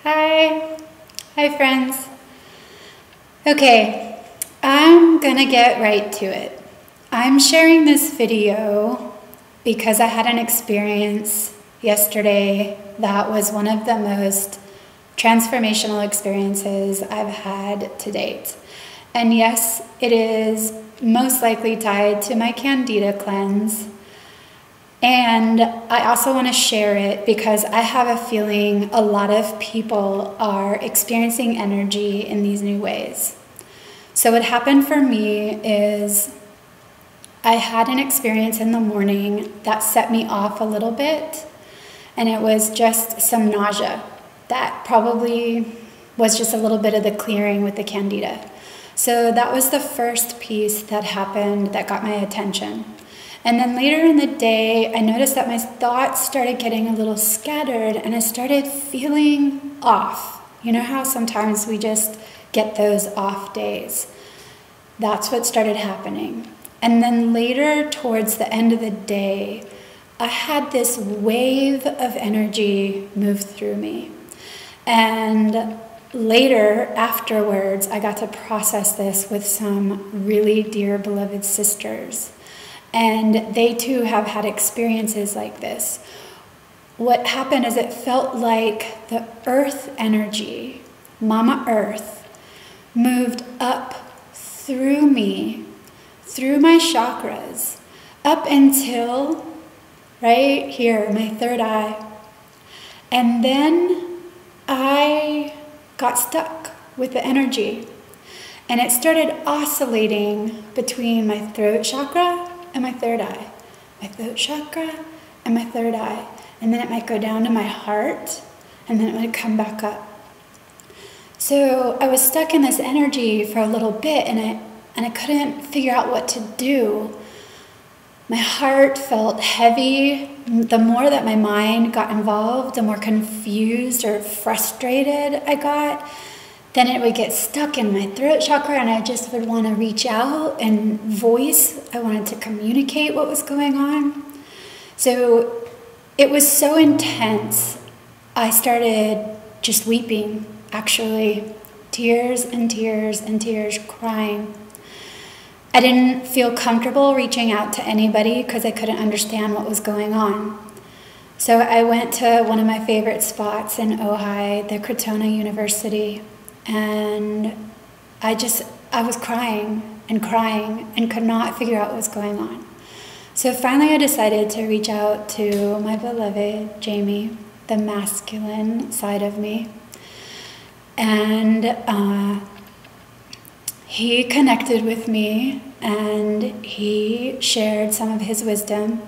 Hi. Hi, friends. Okay, I'm gonna get right to it. I'm sharing this video because I had an experience yesterday that was one of the most transformational experiences I've had to date. And yes, it is most likely tied to my Candida cleanse. And I also want to share it because I have a feeling a lot of people are experiencing energy in these new ways. So what happened for me is I had an experience in the morning that set me off a little bit, and it was just some nausea. That probably was just a little bit of the clearing with the Candida. So that was the first piece that happened that got my attention. And then later in the day, I noticed that my thoughts started getting a little scattered and I started feeling off. You know how sometimes we just get those off days? That's what started happening. And then later, towards the end of the day, I had this wave of energy move through me. And later, afterwards, I got to process this with some really dear beloved sisters. And they too have had experiences like this. What happened is it felt like the earth energy, Mama Earth, moved up through me, through my chakras, up until right here, my third eye. And then I got stuck with the energy. And it started oscillating between my throat chakra and my third eye, my throat chakra and my third eye. And then it might go down to my heart, and then it would come back up. So I was stuck in this energy for a little bit, and I couldn't figure out what to do. My heart felt heavy. The more that my mind got involved, the more confused or frustrated I got. Then it would get stuck in my throat chakra, and I just would want to reach out and voice. I wanted to communicate what was going on. So it was so intense. I started just weeping, actually. Tears and tears and tears, crying. I didn't feel comfortable reaching out to anybody because I couldn't understand what was going on. So I went to one of my favorite spots in Ojai, the Crotona University. And I was crying and could not figure out what was going on. So finally I decided to reach out to my beloved Jamie, the masculine side of me. And he connected with me and he shared some of his wisdom,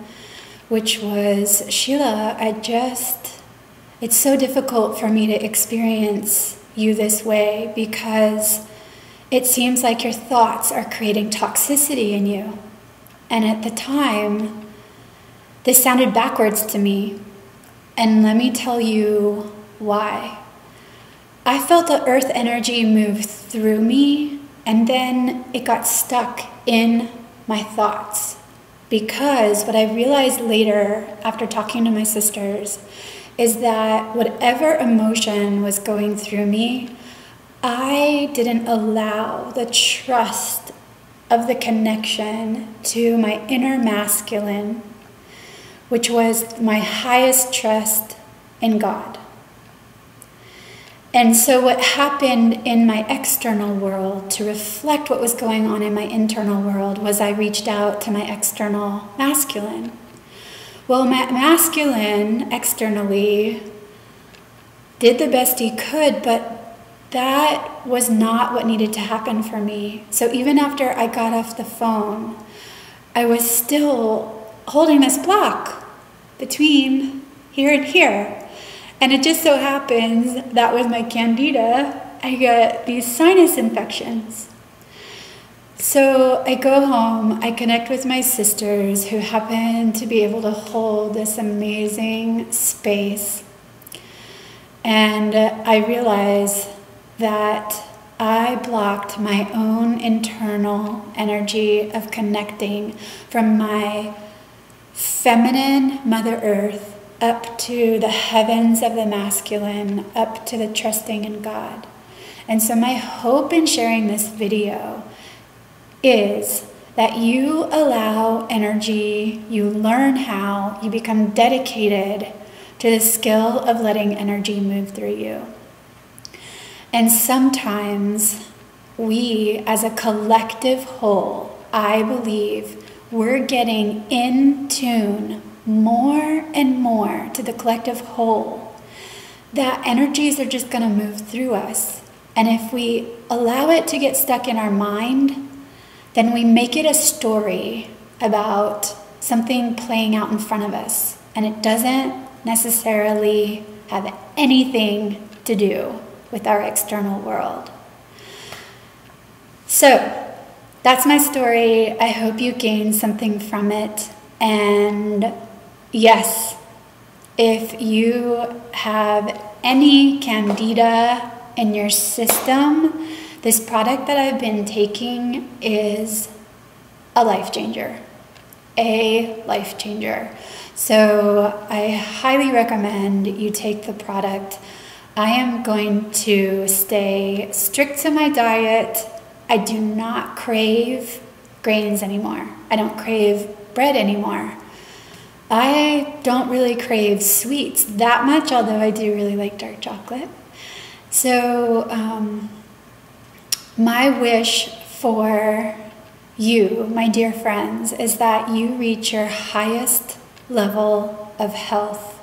which was, Sheila, it's so difficult for me to experience you this way because it seems like your thoughts are creating toxicity in you. And at the time, this sounded backwards to me. And let me tell you why. I felt the earth energy move through me, and then it got stuck in my thoughts. Because what I realized later, after talking to my sisters, is that whatever emotion was going through me, I didn't allow the trust of the connection to my inner masculine, which was my highest trust in God. And so what happened in my external world to reflect what was going on in my internal world was I reached out to my external masculine. Well, my masculine externally did the best he could, but that was not what needed to happen for me. So even after I got off the phone, I was still holding this block between here and here. And it just so happens that with my Candida, I got these sinus infections. So I go home, I connect with my sisters who happen to be able to hold this amazing space. And I realize that I blocked my own internal energy of connecting from my feminine Mother Earth up to the heavens of the masculine, up to the trusting in God. And so my hope in sharing this video is that you allow energy, you learn how, you become dedicated to the skill of letting energy move through you. And sometimes we, as a collective whole, I believe we're getting in tune more and more to the collective whole, that energies are just going to move through us. And if we allow it to get stuck in our mind, then we make it a story about something playing out in front of us. And it doesn't necessarily have anything to do with our external world. So that's my story. I hope you gained something from it. And yes, if you have any Candida in your system, this product that I've been taking is a life changer. A life changer. So I highly recommend you take the product. I am going to stay strict to my diet. I do not crave grains anymore. I don't crave bread anymore. I don't really crave sweets that much, although I do really like dark chocolate. So my wish for you, my dear friends, is that you reach your highest level of health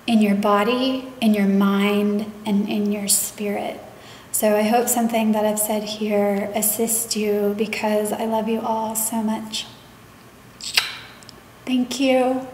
in your body, in your mind, and in your spirit. So I hope something that I've said here assists you, because I love you all so much. Thank you.